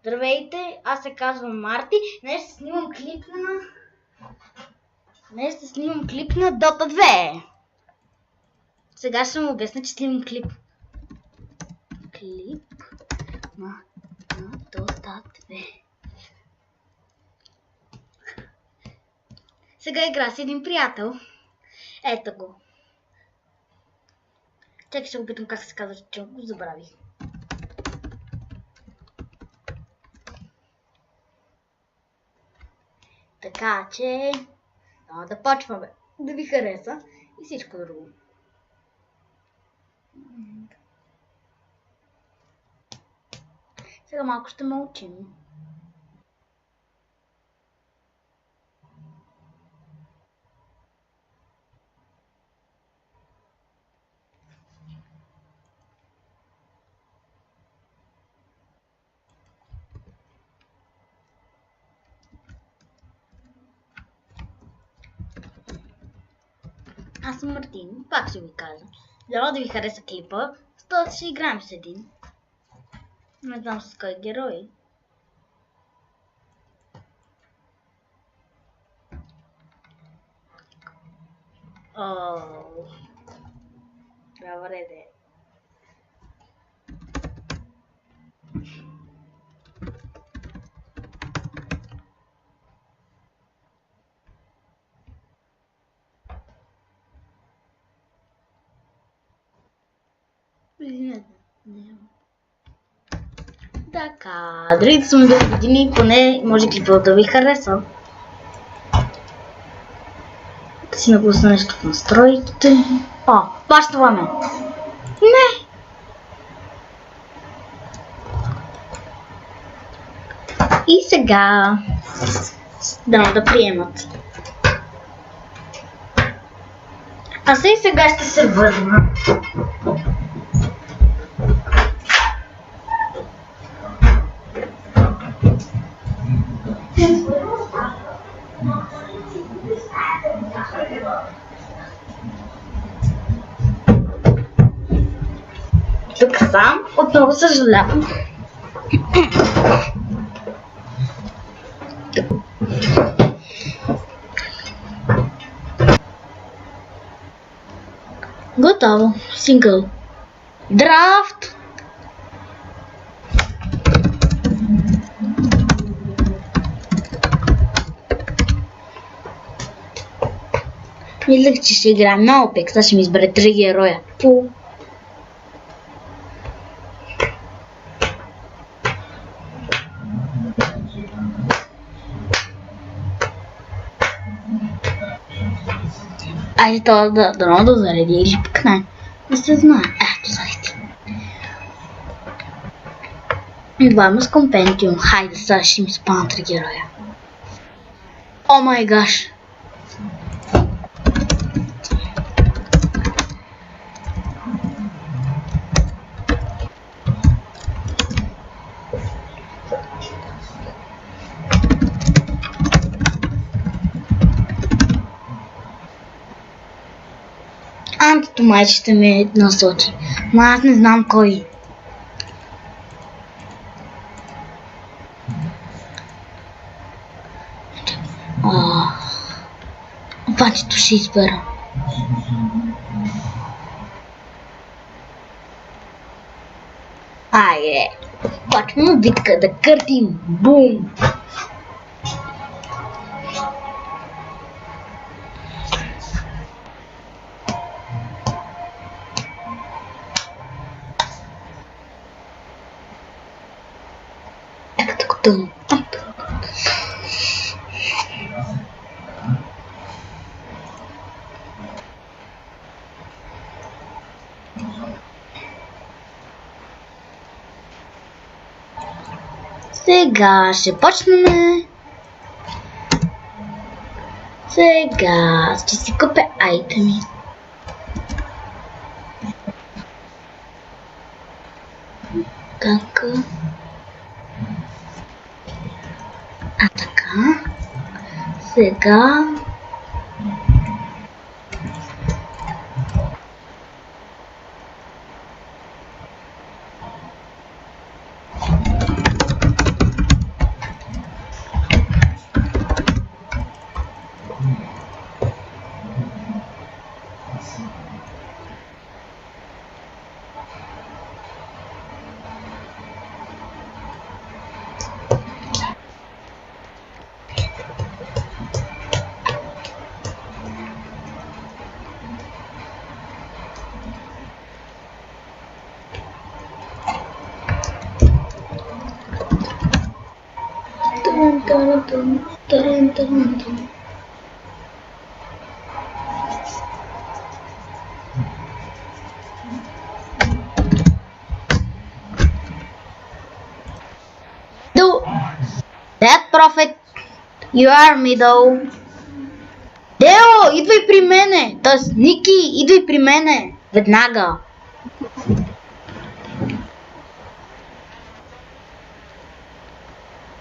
Здравейте, аз се казвам Марти. Днес ще снимам клип на Dota 2. Сега ще му обясня, че снимам клип. Клип на Dota 2. Сега игра с един приятел. Ето го. Чакай, ще опитам как се казва, че го забравих. Така че да почваме. Да ви хареса и всичко друго. Сега малко ще мълчим. Аз съм Мартин, пак ще ви кажа. Дано да ви хареса клипа, с този ще играем с един. Не знам с кой герой. Добре де. Така, дали съм до години, поне може клипа да ви хареса. Да си напусна нещо в настройките. Бащаваме. Не! И сега да приемат. А сега ще се върна. Тук сам, отново съжалявам. Готово. Сингъл. Драфт. Мислех, че ще играем на Apex, сега ще ми избере 3 героя. Айде това да зареди или пък не. Не се знае. Ето зареди. Двама с компентиум. Хайде сега ще им спана 3 героя. О май гаш. Антито май ще ме насочи. Но аз не знам кой. Пантито ще избера. Айде. Почваме битка да къртим. Бум! Сега ще почнем. Сега ще си купя айтеми. Така. Така. Сега That prophet, you are middle. Део, идвай при мене! Тоест, Ники, идвай при мене! Веднага!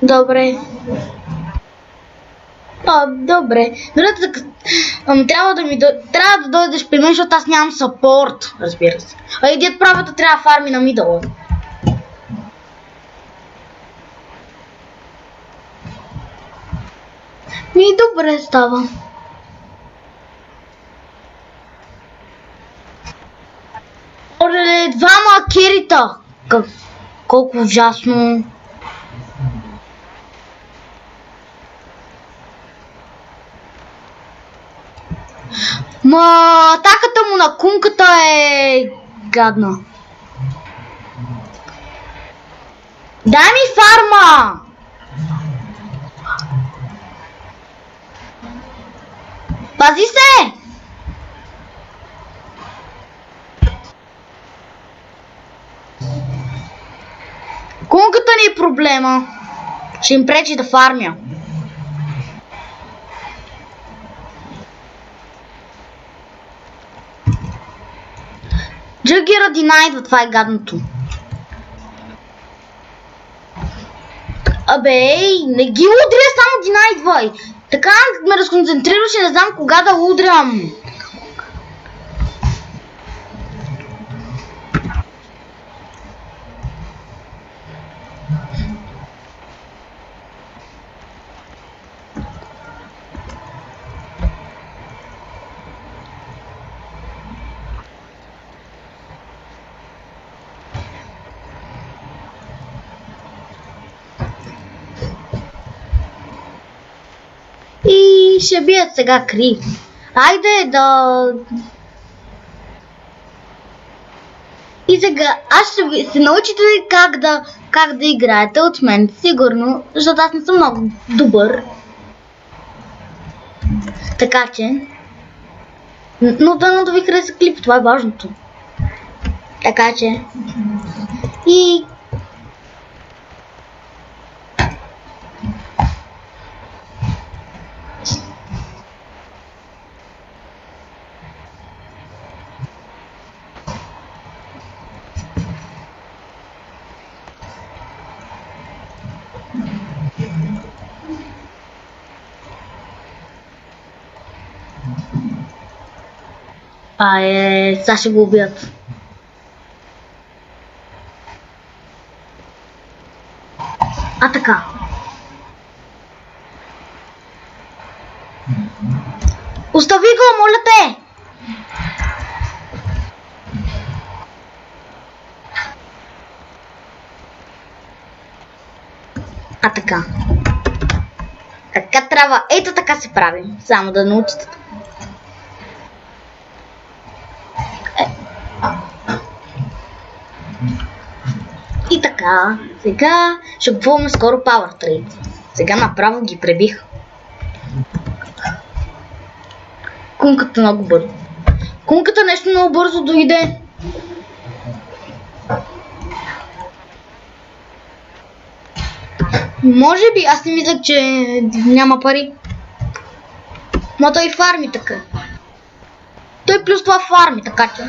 Добре. Добре. Трябва да дойдеш при мен, защото аз нямам сапорт, разбира се. А идият правата трябва да фарми на мидъла. Добре става. Оле, двама керита! Колко ужасно! Атаката му на кунката е гадна. Дай ми фарма! Пази се! Кунката ни е проблема. Ще им пречи да фармя. Джагира динайдва, това е гадното. Абе, не ги удря, само динайдвай. Така ме разконцентрираше, не знам кога да удрям. И ще бият сега Кри. Айде да... И сега аз ще се научите как да играете от мен, сигурно, защото аз не съм много добър. Така че... Но да ви хареса клип, това е важното. Така че... И... сега ще го убият. Така. Остави го, моля те! Така. Така трябва. Ето така се прави. Само да научите. И така, сега ще купуваме скоро Power Trade. Сега направо ги пребих. Кунката много бързо. Кунката нещо много бързо дойде. Може би, аз не мислях, че няма пари. Но той фарми така. Той плюс това фарми, така че.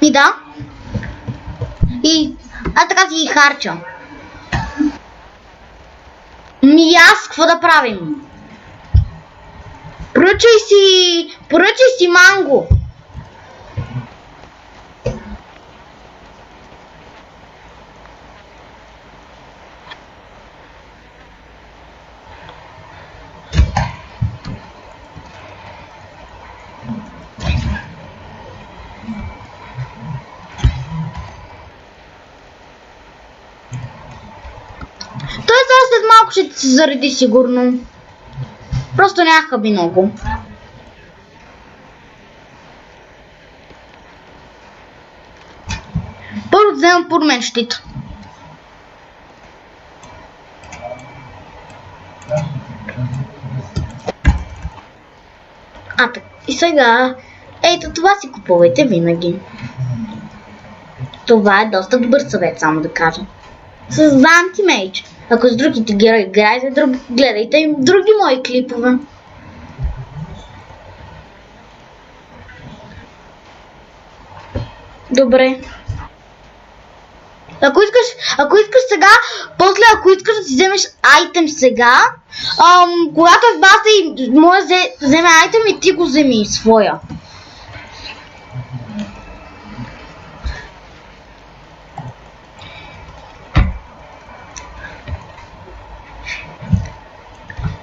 И да. И аз така си ги харча. И аз какво да правим? Поръчай си манго. Той сега след малко ще се зареди сигурно. Просто нямаха би много. Първо вземам пурмен щит. И сега, ето това си купувайте винаги. Това е доста добър съвет, само да кажа. С Anti-Mage. Ако с другите герои играете, гледайте им други мои клипове. Добре. Ако искаш сега, после ако искаш да си вземеш айтем сега, когато е в база и може да вземе айтем и ти го вземи своя.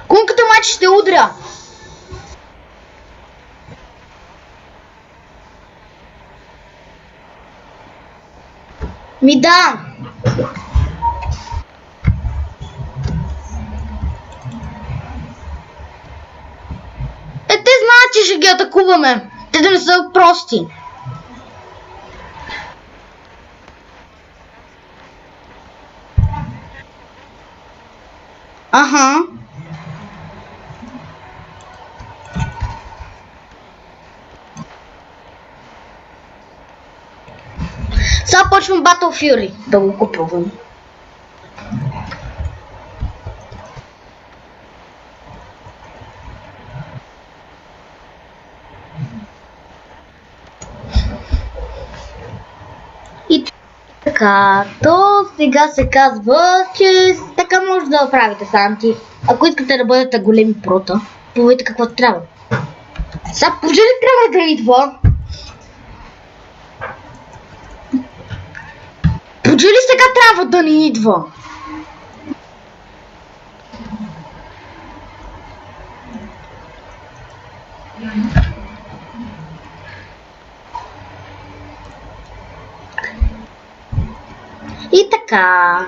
Кунката майче ще удря. Ми да. Те знаят, че ще ги атакуваме. Те да не са прости. Аха. Сега почвам Battle Fury да го купувам. И така, то сега се казва, че така може да оправите санти. Ако искате да бъдете големи прота, поведете какво трябва. Сега пожели трябва да идва. Пожели сега трябва да ни идва. И така,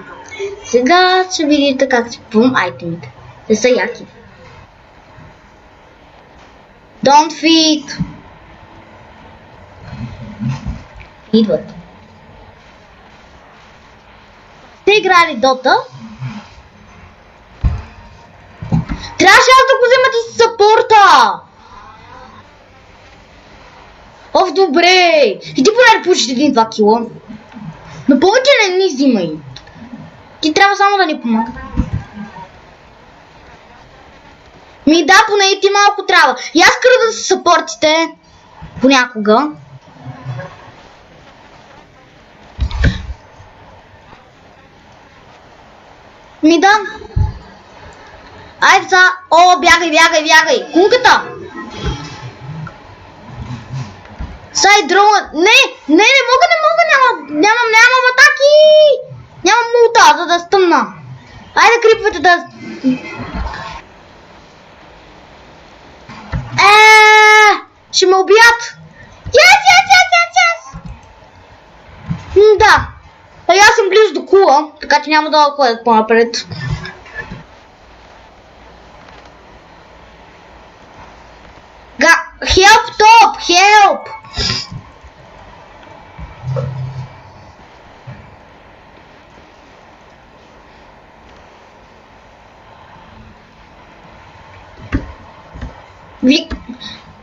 сега ще видите как си купувам айтемите. Те са яки. Don't feed. Идват. Те играли Дота. Трябваше аз да го вземат и сапорта. Оф, добре. И ти поне да получиш 1-2 кила. Но повече не ни взимай. Ти трябва само да ни помага. Ми да, поне и ти малко трябва. И аз къде да се съпортите понякога. Ми да. Айде за. О, бягай. Кунката. Сай дрона. Не мога. Нямам атаки. Нямам мулта, за да стъмна. Айде криповете да... Ще ме убият. Yes. Да. Аз съм близо до кула, така че няма да ходят по-напред. Help top! Help!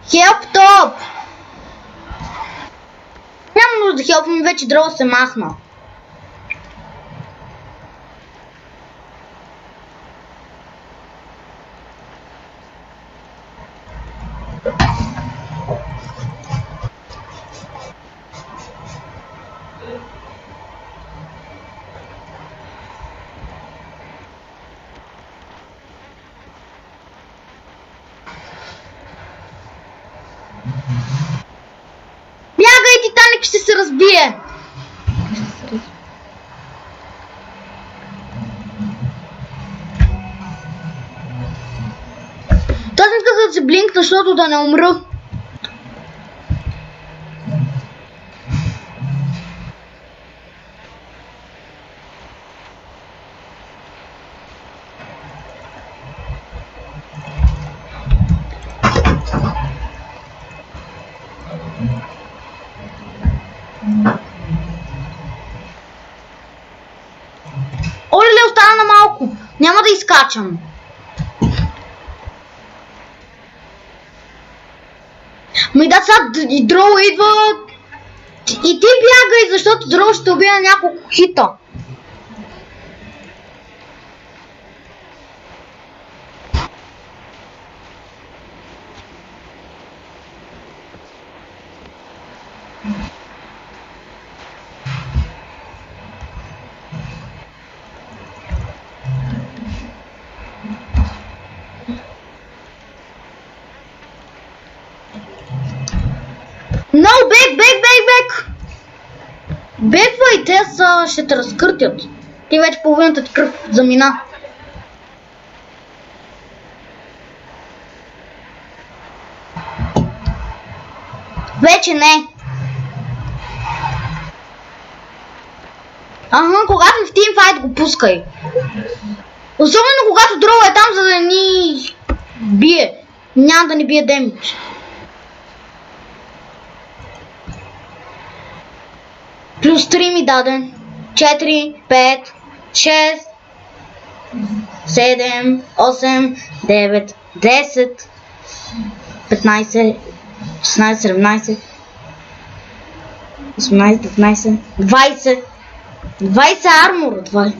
Help top! Няма нужда да хелпвам, вече дрова се махна. Бягай, Титаник ще се разбие! Аз не исках да се блинкна, защото да не умра. Оле, остана на малко. Няма да изкачам. Ми да, сега и Дроу идва. И ти бягай, защото Дроу ще убие на няколко хита. No, бек! Беквай, те ще те разкъртят. Ти вече половината ти кръв замина. Вече не. Когато в тимфайт го пускай. Особено когато Дроу е там, за да ни бие. Няма да ни бие демидж. Плюс 3 ми даде. 4, 5, 6, 7, 8, 9, 10, 15, 16, 17, 18, 19, 20. 20 армора, това е.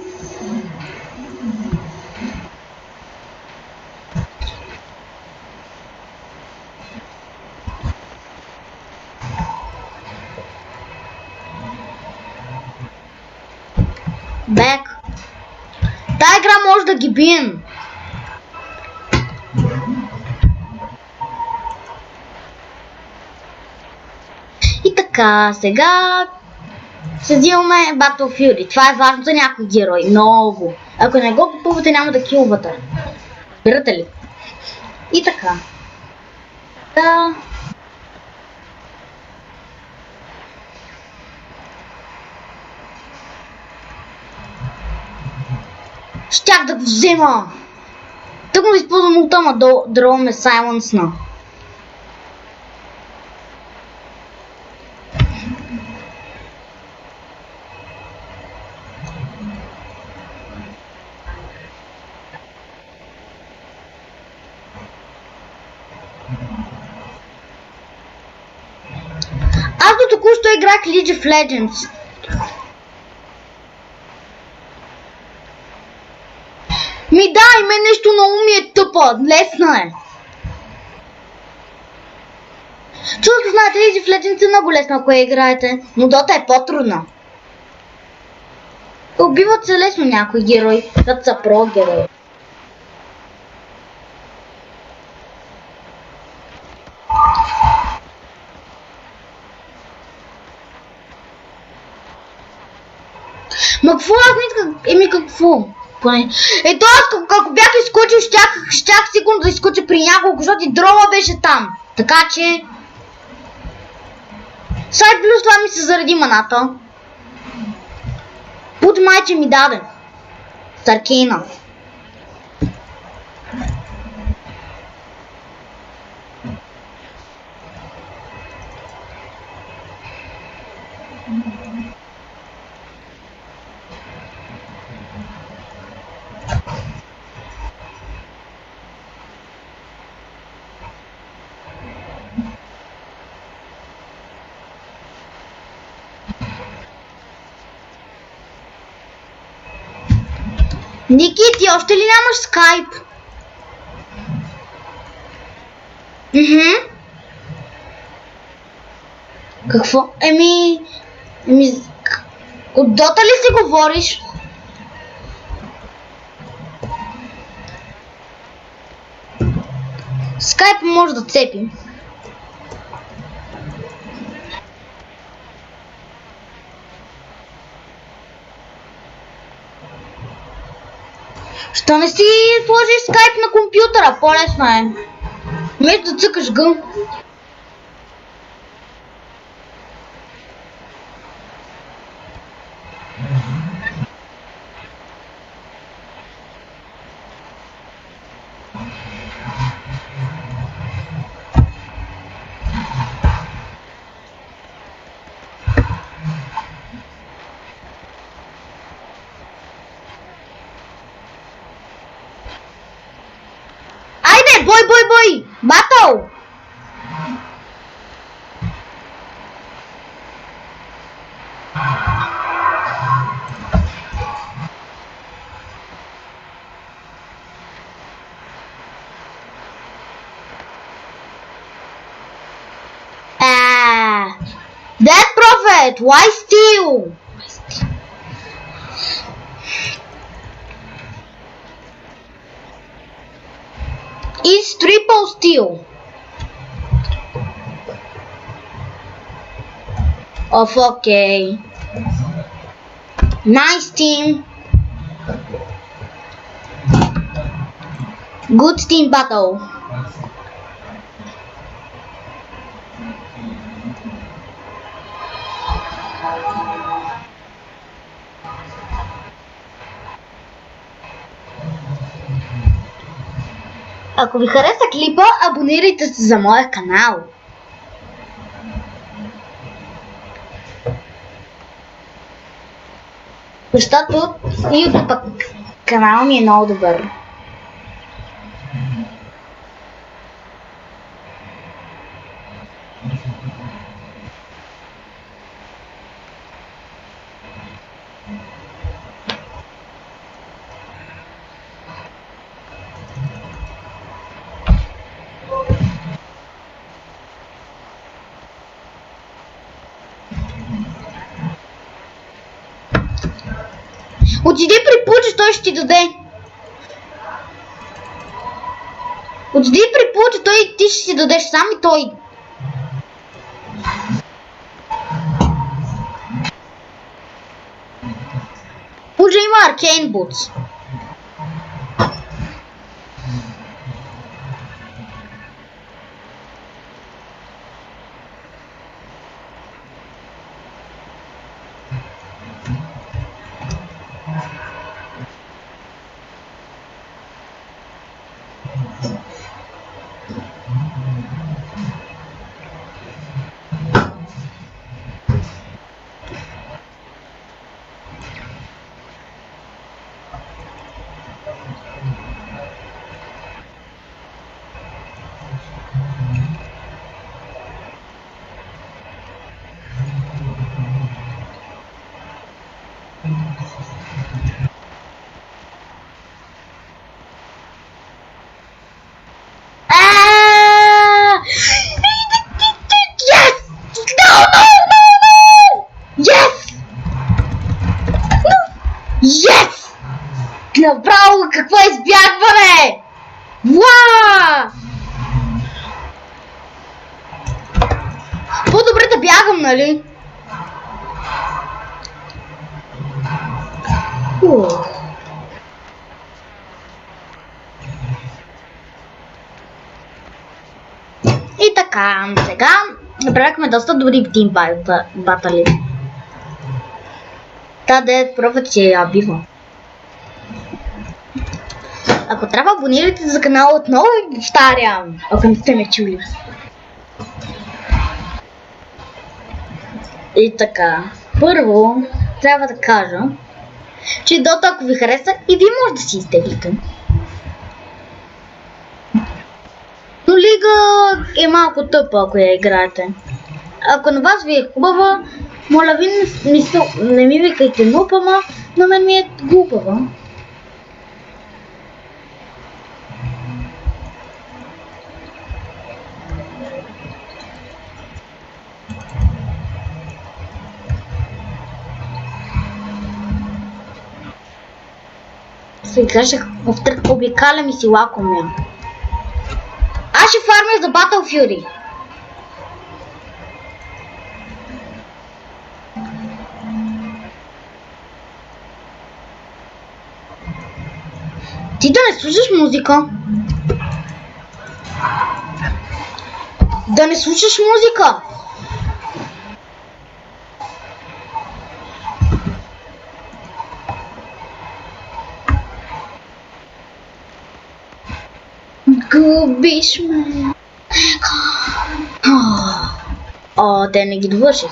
Бек. Тая игра може да ги бием. И така, сега се взимаме Battlefield. Това е важно за някой герой. Много. Ако не го купувате, няма да килвате. Разбирате ли? И така. Да. Щях да го взема. Тък му използвам улта, ама Дроу ме сайленсна. Аз до току-що играх League of Legends. Ми да, име нещо на ум е тъпа, лесна е. Чудо знаете, League of Legends е много лесна, ако я играете, но Дота е по-трудна. Убиват се лесно някои герои, като са про герои. Ма какво аз не исках? Какво? Ето аз ако бях изскочил, щях сигурно да изскоча при няколко, защото и Дроу беше там. Така че... Сайт плюс това ми се заради маната. Пут майче ми даде. Старкейна. Ники, ти още ли нямаш скайп? Какво? От Дота ли си говориш? Скайп може да цепи. Що не си сложиш скайп на компютъра? По-лесно е. Вместо да цъкаш гъм. Бой! Батъл! it. Why steal? It's triple steal. Oh, okay. Nice team. Good team battle. Ако ви хареса клипа, абонирайте се за моя канал. Защото YouTube канал ми е много добър. Отиди при Пучо, той ще ти даде. Отиди при Пучо, ти ще си дадеш сам и той. Пучо има Arcane Boots. Направо какво избягване! Уаа! По-добре да бягам, нали? И така, сега направихме доста добри тим батали. Та де пробват, че я бива. Ако трябва, абонирайте за канала отново и повтарям, ако не сте ме чули. И така, първо трябва да кажа, че Dota, ако ви хареса, и вие може да си изтеглите. Но Лига е малко тъпа, ако я играете. Ако на вас ви е хубава, моля ви не ми викайте нуп, ама на мен ми е глупава. Сега ще обикалям и си лакомя. Аз ще фармя за Battle Fury. Ти да не слушаш музика? Да не слушаш музика? Губиш ме. О, те не ги довърших.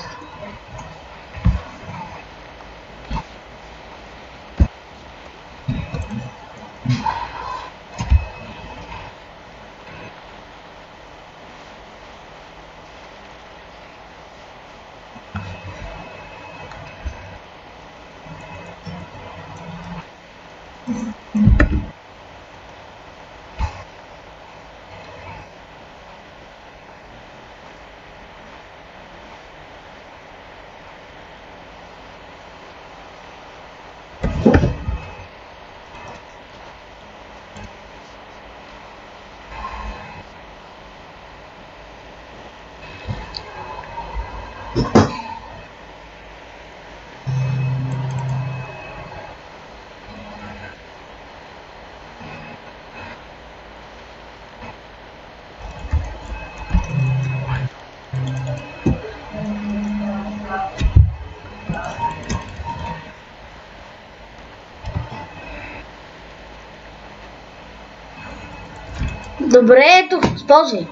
Добре, ето, използвай.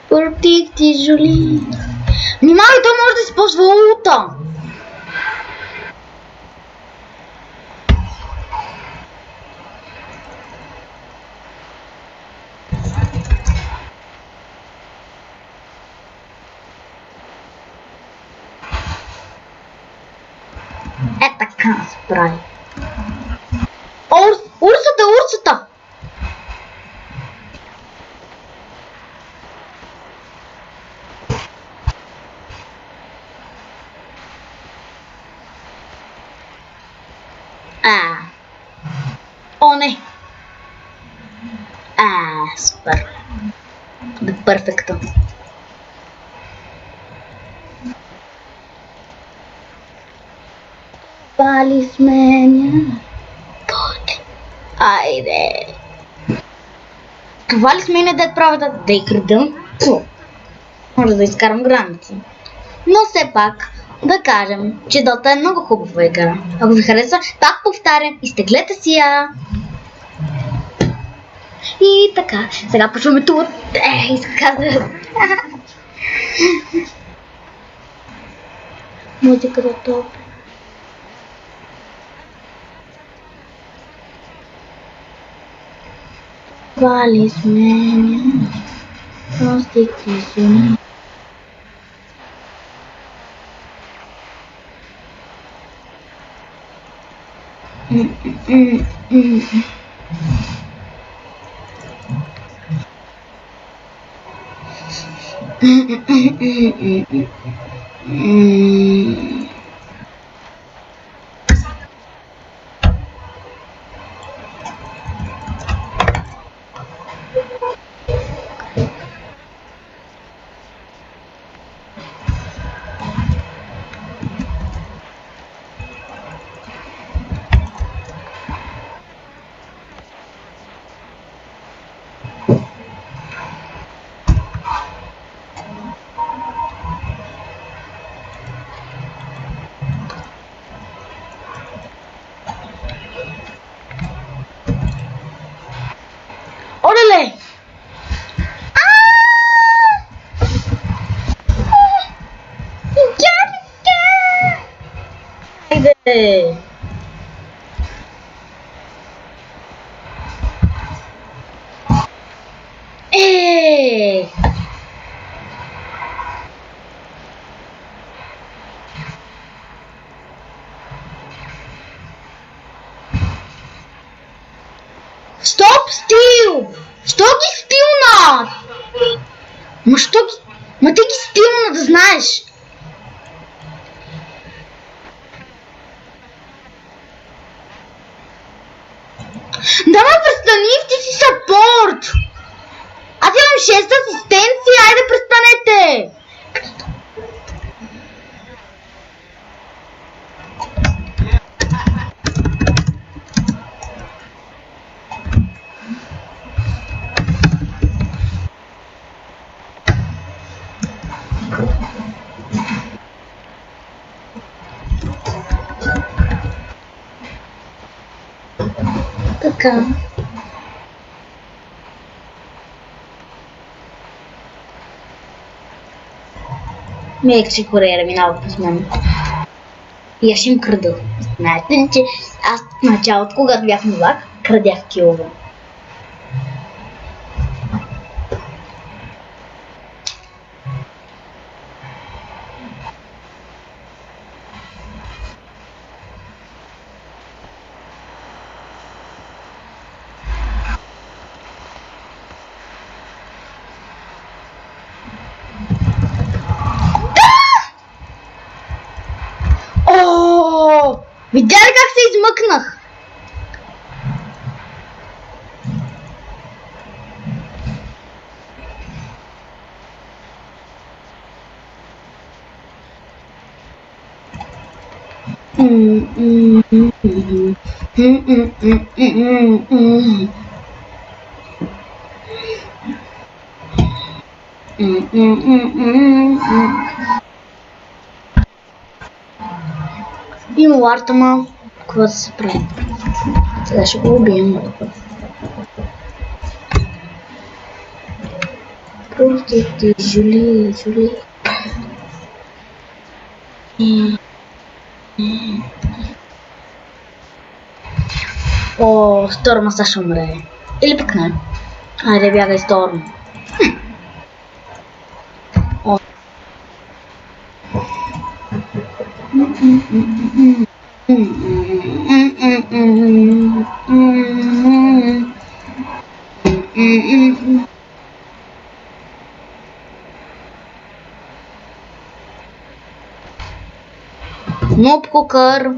Против ти, Жули. Внимавай, той може да използва улта. Е така се прави. Урсата! О, не! Супер. Перфекто. Пали сменя. Айде. Това ли сменя да правя да и крада? Може да изкарам граници. Но все пак да кажем, че Дота е много хубава игра. Ако ви хареса, пак повтарям, изтеглете си я. И така, сега почваме това. Изказа. Музиката е топ. Вали сменя. Простите се. Олеле! Айде! Стоп, стил! Що ги стилна? Ма ти ги стилна, да знаеш. Давай престани, ти си сапорт! Аз имам 6 асистенции, айде престанете! Така. Мекси куриера минава през мен. И аз ще им крада. Знаете ли, че аз в началото, когато бях новак, крадях килове. Видя ли как се измъкнах? Има лартама, какво да се прави? Сега ще го убием. Пустите, Жули, Жули. О, Сторма сега ще умре. Или пък не. Айде, бягай, Сторм. О. Ноб кукър.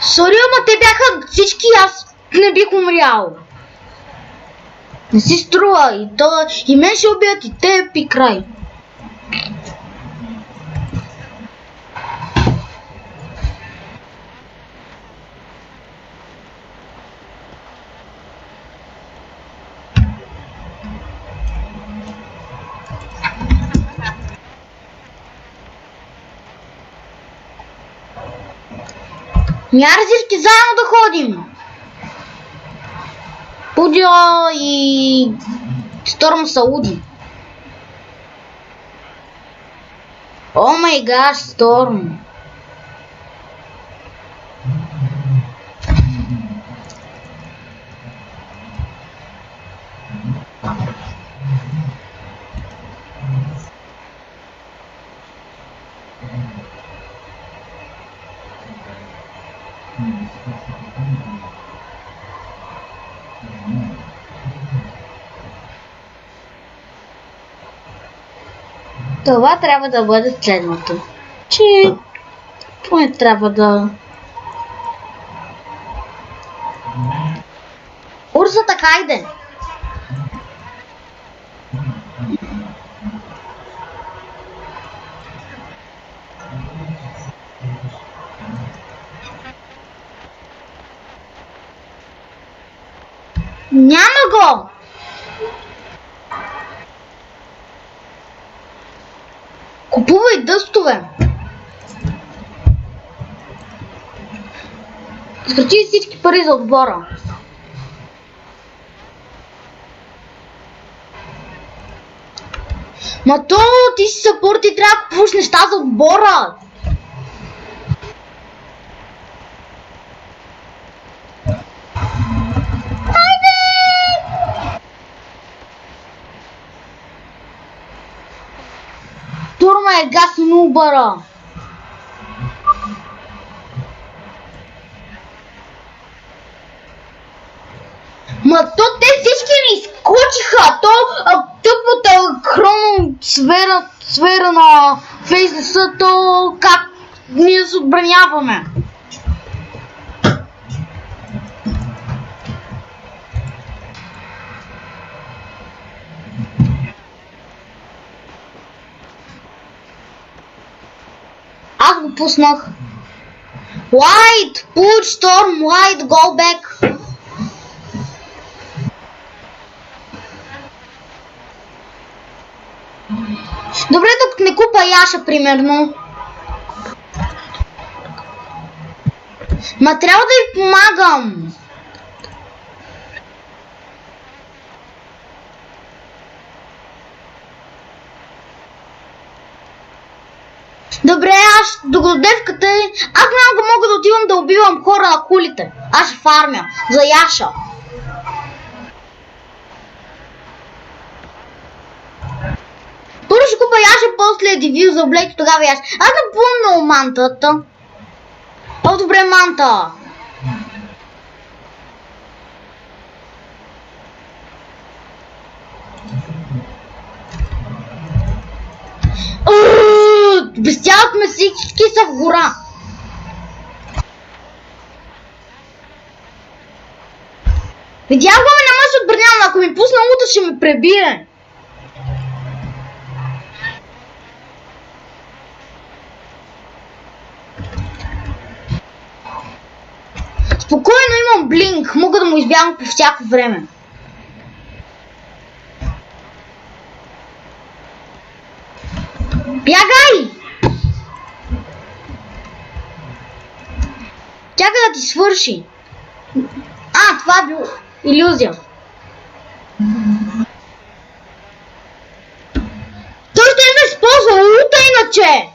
Сори, ама те бяха всички, аз не бих умрял. Не си струва и мен ще убият и те и край. Мярзирки заедно да ходим. Пудио и Сторм Сауди. О май гаш, Сторм. Това трябва да бъде следното. Че поне трябва да... Урсата, хайде! Няма го! Купувай дъстове! Изхарчи всички пари за отбора. Ма то ти си съпорт и трябва да купуваш неща за отбора! Турма е газ нубара. Ма то те всички ми изкочиха. То тъпната хроносфера на Фейслеса, то как ние се отбраняваме. Аз го пуснах. White, push Storm, White, go back. Добре, докато не купа Яша, примерно. Ма трябва да ви помагам. Добре, аз до гладевката аз няма мога да отивам да убивам хора на кулите. Аз ще фармя за Яша. Първо ще купа яше после дивил за облече, тогава яше. Аз не помня мантата. О, добре, манта. Бестялът ме всички са в гора. Видях го, ме няма се отбранявам, ако ми пусна лута ще ме пребие. Спокойно имам блинк, мога да му избягам по всяко време. Бягай! Чакай да ти свърши. Това е било илюзия. Той ще да използва лута иначе.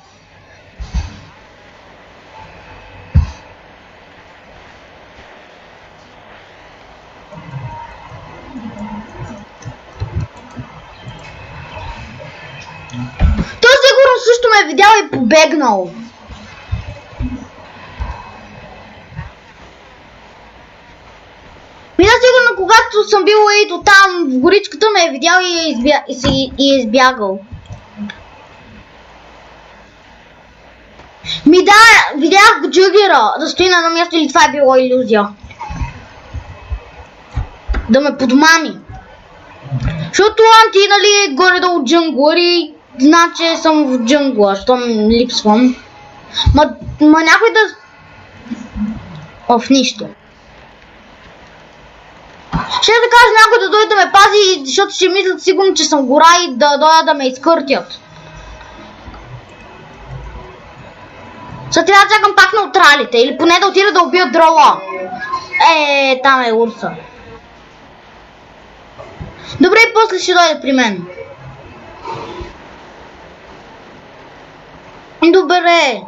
Той сигурно също ме е видял и побегнал. Мина сигурно, когато съм бил ето там в горичката, ме е видял и е избягал. Да, видях Джугера да стои на едно място или това е било илюзия. Да ме подмами. Защото Анти, нали, горе-долу джунгър и значи съм в джунгла, щом липсвам. Ма някой да... В нищо. Ще да кажа някой да дойде да ме пази, защото ще мислят сигурно, че съм гора и да дойдат да ме изкъртят. Сега трябва да чакам пак на утралите или поне да отида да убия дрола. Там е Урса. Добре, и после ще дойде при мен. Добре.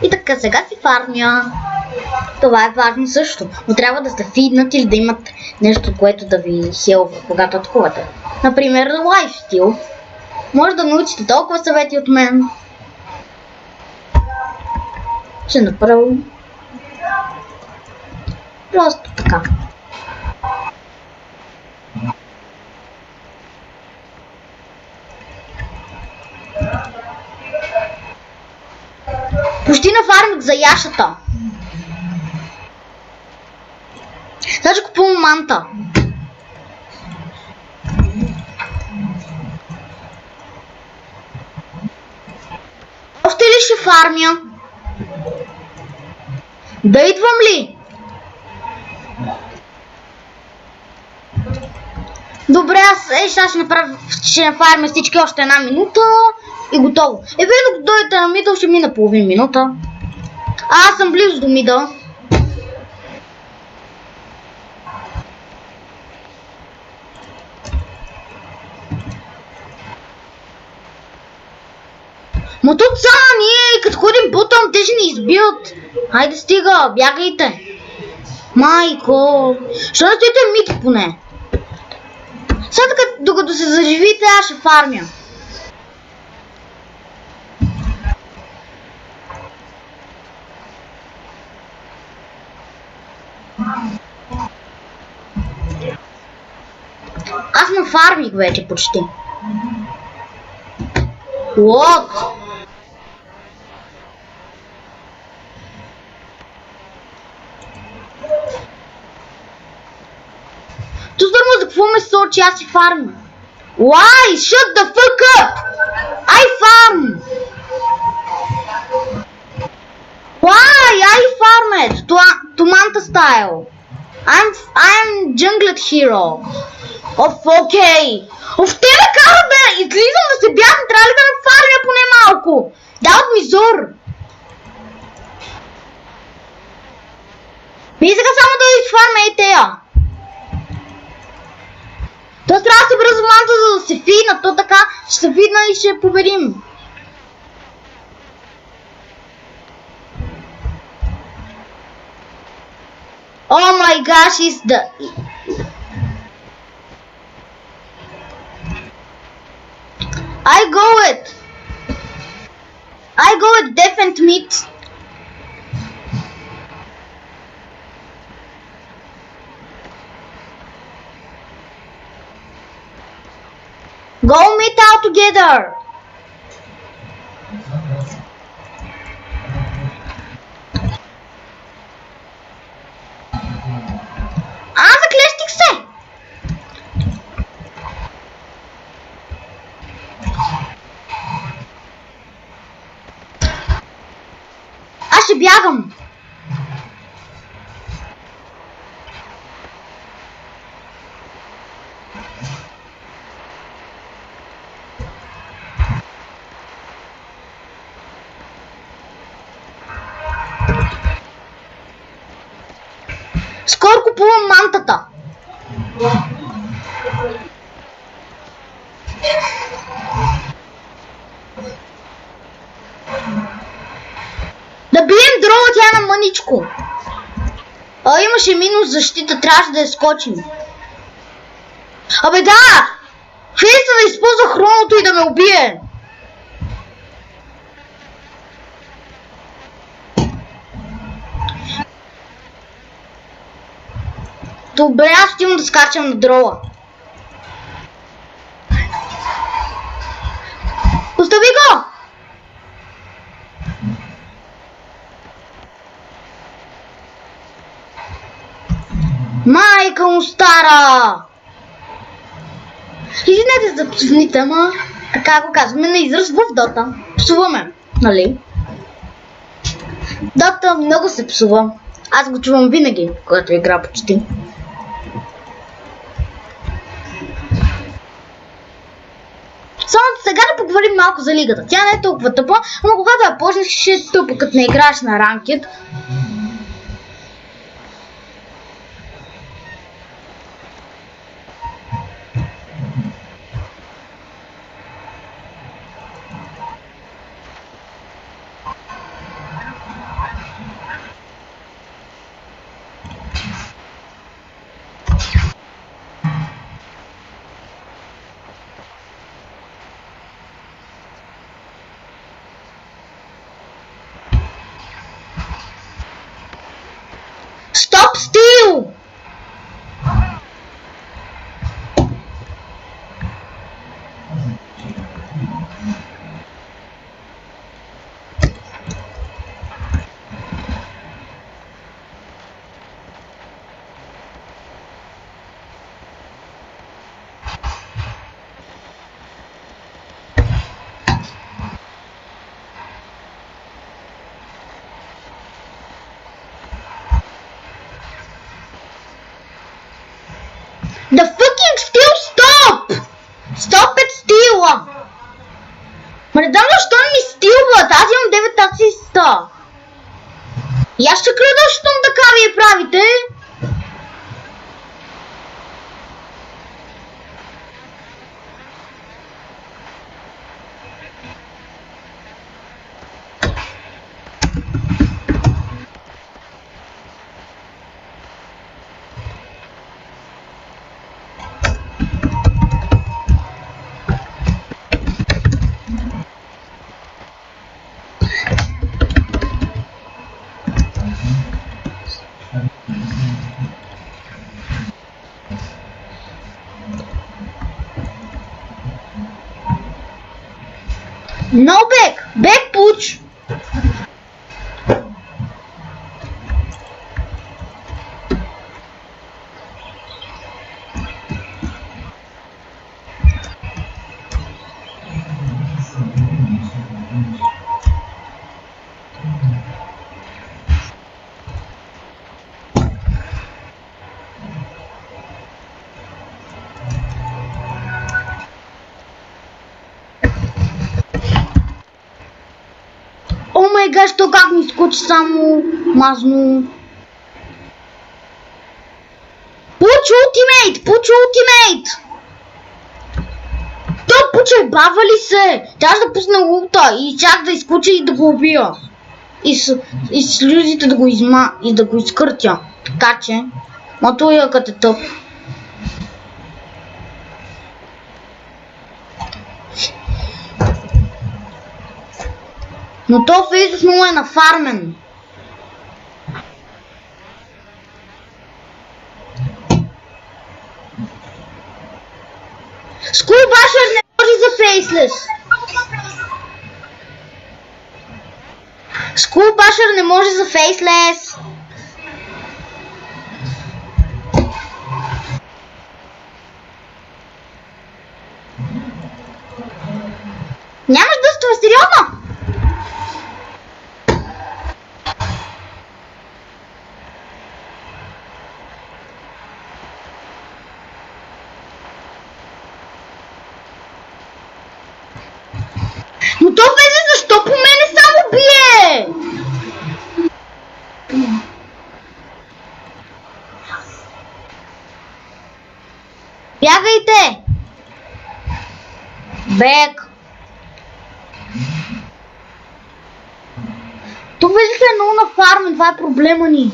И така, сега си фармя. Това е важно също, но трябва да сте фиднат или да имат нещо, което да ви хелва, когато атакувате. Например, лайфстил. Може да научите толкова съвети от мен. Ще направя просто така. Почти нафармих за яшата. Сега ще купувам манта. Още ли ще фармя? Да идвам ли? Добре, аз сега ще нафармя всички още една минута и готово. Вие докато дойдете на мидъл ще мина половин минута. Аз съм близо до мидъл. Ма тук само ние, като ходим по-там, те ще ни избият. Хайде стига, бягайте. Майко, що не стоите миг поне? Сега докато се заживите, аз ще фармя. Аз нафармих вече почти. What? Ту здърмо за какво ме сочи, аз си фармя. Why? Shut the fuck up! I farm! Why? I farm it! To Manta style. I'm junglet hero. Окей. Те ме карат да излизам да се бягам, трябва ли да ме фармя поне малко? Дават ми зор. И сега само да изфармя и тея. То трябва да се бърза в манта, за да се фидна, то така ще се фидна и ще победим. Oh my gosh, is the... I go with Death and Meat. Go meet out together. Заклещих се. Аз ще бягам. Скоро купувам мантата. Да бием дрова, тя на мъничко. Имаше минус защита, трябваше да я скочим. Абе да! Фейса да използва хроното и да ме убие. Добре, аз отивам да скачам на дрова. Остави го! Майка му стара! Извинете за псовните, ама така го казваме на израз в Дота. Псуваме, нали? Дота много се псува. Аз го чувам винаги, когато игра почти. Само сега да поговорим малко за лигата. Тя не е толкова тъпа, но когато я почнеш, ще е тъпа, като не играеш на ранкет. Stop steal! The fucking steal, stop! Stop it, steal! Ма не знам защо не ми стилват, аз имам 9 асиста. И аз ще крада, щом така вие правите. No back! Back push! О май гад, що как ми скочи само мазно. Пуч ултимейт! То пуча бава ли се? Трябва да пусна улта и чак да изкоча и да го убия. И с люзите да го и да го изкъртя. Така че, мото е като е тъп. Но то Фейзус много е нафармен. Скулбашър не може за фейслес. Скулбашър не може за фейслес. Нямаш дъстове, сериозно? Но то влезе, защо по мене само бие? Бягайте! Бег! То влезе е много на фармен, това е проблема ни.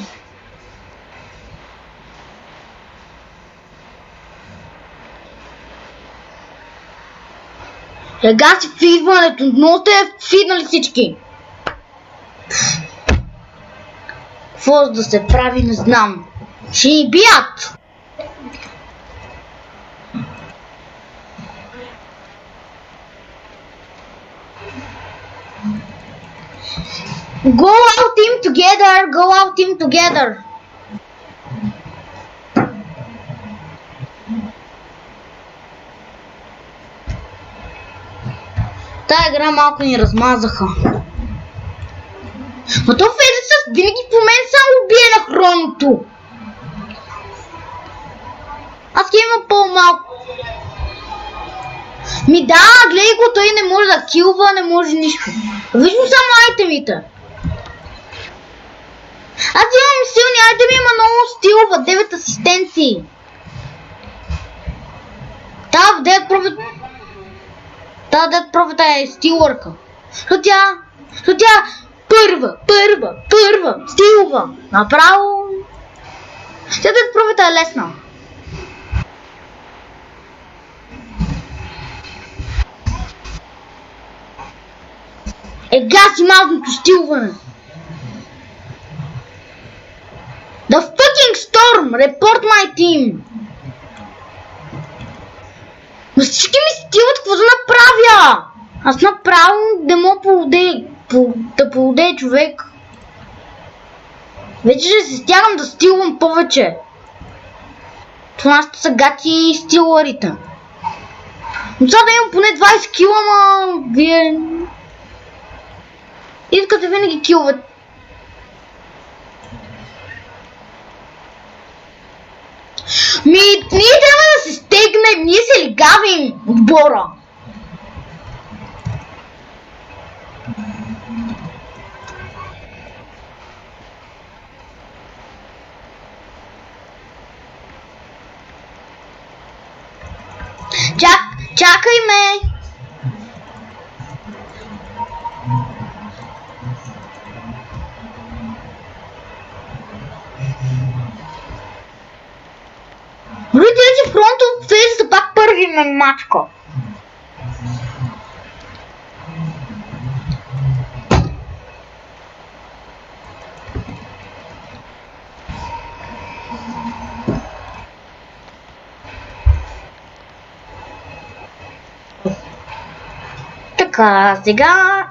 Сега си фидването, много сте фиднали всички. Какво да се прави, не знам. Ще ни бият. Go out team together, go out team together. Тая игра малко ни размазаха. Но то Фейзус винаги по мен само бие на хроното. Аз имам по-малко. Ми да, гледай го, той не може да килва, не може нищо. Виждам само айтемите. Аз имам силни айтеми, има много стилва, 9 асистенции. Та, дед профита е стилърка. То тя първа стилва. Направо. Тя дед профита е лесна. Гаси малкото стилване. The fucking storm! Report my team! Но всички ми стилват, какво да направя? Аз направо да мога да поводея човек. Вече ще се стягам да стилвам повече. Това ще са гати стилърите. Но сега да имам поне 20 кила, ама вие... Искате винаги килват. Ние трябва да се стегнем, ние се лигавим отбора. Чакай ме! Родите фронтов фейс са пак първи на мачка. Така, сега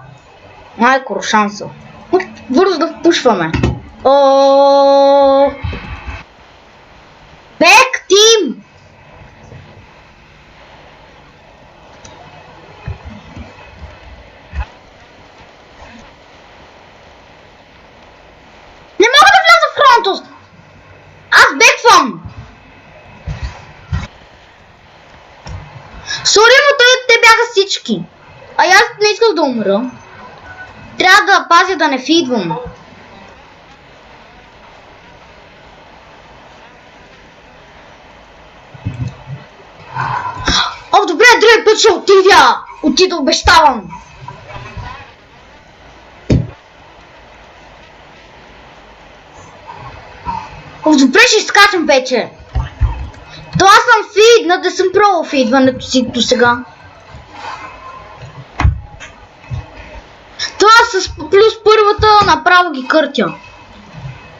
майко шанса. Бързо да впушваме. Бек тим! Не мога да вляза в фронтост! Аз беквам! Сори, но те бяха всички. А аз не исках да умра. Трябва да пазя да не фидвам. О, добре, други път ще отида, обещавам. О, добре, ще изкачам вече. То аз съм фиднат, да съм пробвал фидването си до сега. То аз с плюс първата направо ги къртя.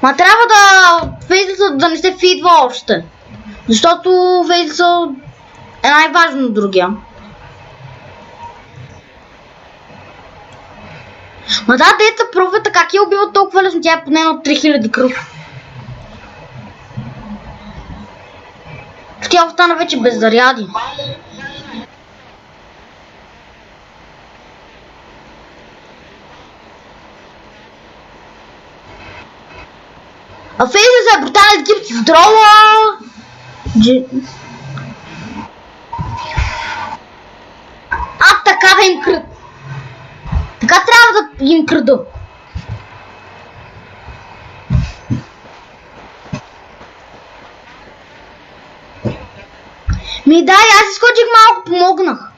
Ма трябва да фейзлиса да не се фидва още. Защото фейзлиса е най-важно от другия. Ма да, деца пробвата как я убива толкова лесно, тя е поне от 3000 кръв. Тя остана вече без заряди. А Фейзлиса е брутален тип с дрола. Така да им кръд. Така трябва да им кръда. Ми да, аз изкочих малко, помогнах.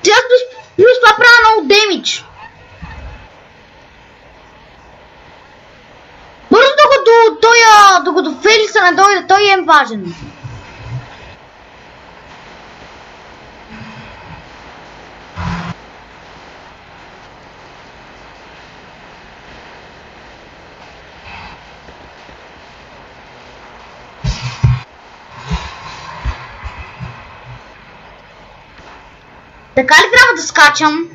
Тя плюс това правя много демидж. Бързо докато Фейзлиса не дойде, той е важен. Така ли трябва да скачам?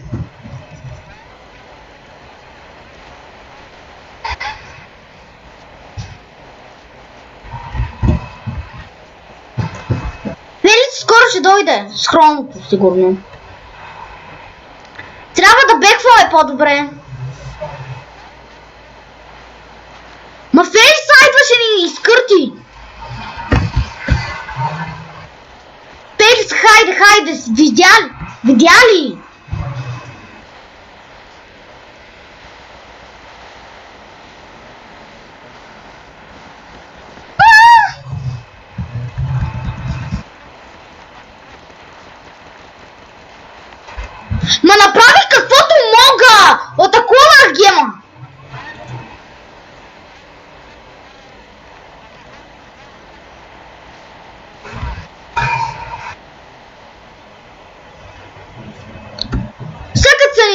Феликс скоро ще дойде с хроното, сигурно. Трябва да бекваме по-добре. Ма Феликс идваше ни изкърти. Феликс, хайде, видя ли? Ма направих каквото мога! Атакувах гема!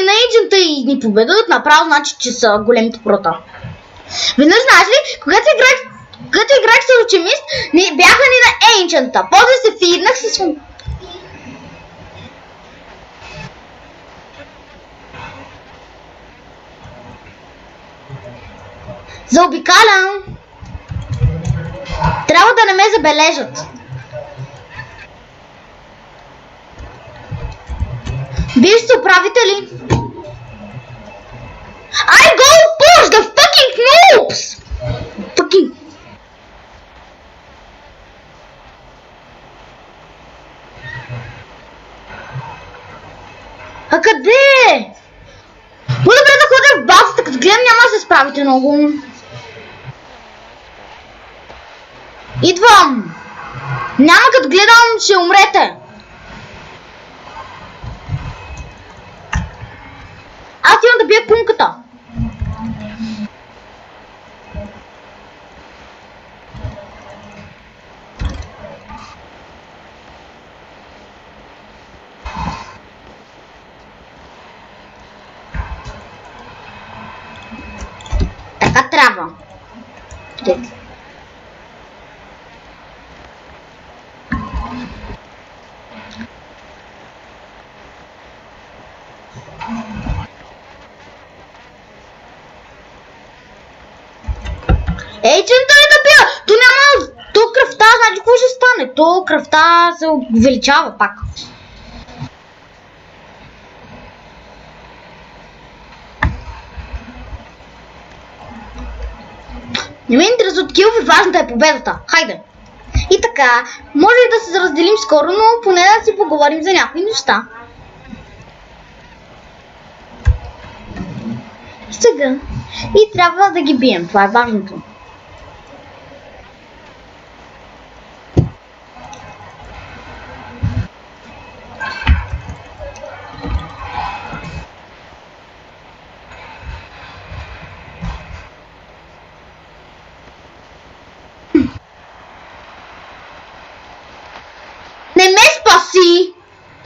На еджента и ни победят, направо значи, че са големите прота. Веднъж знаеш ли, когато играх с алчемист, бяха ни на енчента. После се фиднах с... Заобикалям. Трябва да не ме забележат. Бивши управители. I go push the fucking noobs! Fucking... А къде? По-добре да ходя в базата, като гледам няма да се справите много. Идвам! Няма като гледам, ще умрете. Аз имам да бия кунката. Така трябва. Ей, че не да бия! То няма... То кръвта, значи какво ще стане? То кръвта се увеличава пак. Не ме интересуват килове, важната е победата. Хайде! И така, може и да се разделим скоро, но поне да си поговорим за някои неща. Сега. И трябва да ги бием, това е важното.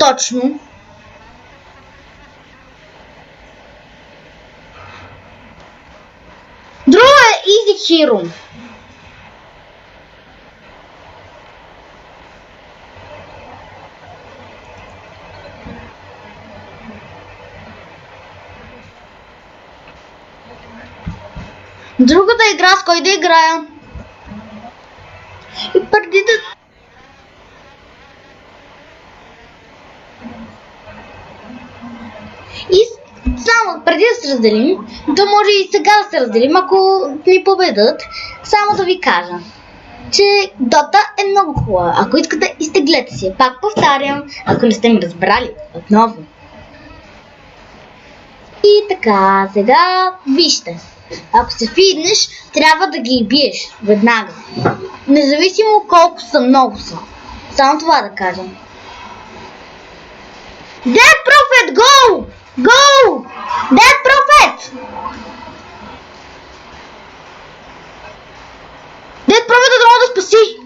точно. Друго е Easy Hero. Другата игра, с кой да играя? И преди да... И само преди да се разделим, то може и сега да се разделим, ако ни победат, само да ви кажа, че Дота е много хубава. Ако искате, изтеглете си. Пак повтарям, ако не сте ми разбрали отново. И така, сега вижте. Ако се фиднеш, трябва да ги биеш веднага. Независимо колко са, много са. Само това да кажем. Dead Prophet, go! Go! Dead Prophet! Dead Prophet да мога да спаси!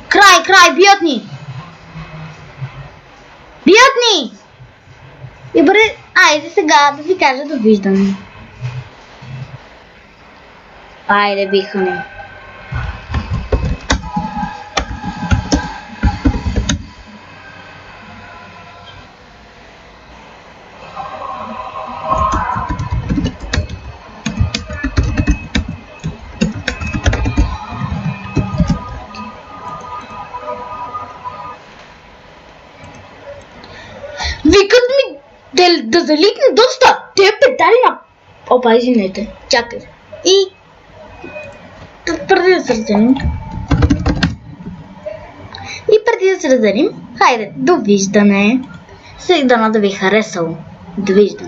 Край, бият ни! Бият ни! И бъде... Айде сега да ви кажа довиждане. Айде, бихане. Викат ми да залитне доста. Те педали на... Опа, извинете. Чакай. И... преди да се разделим. Хайде, довиждане. Сега да ви харесало. Довиждане.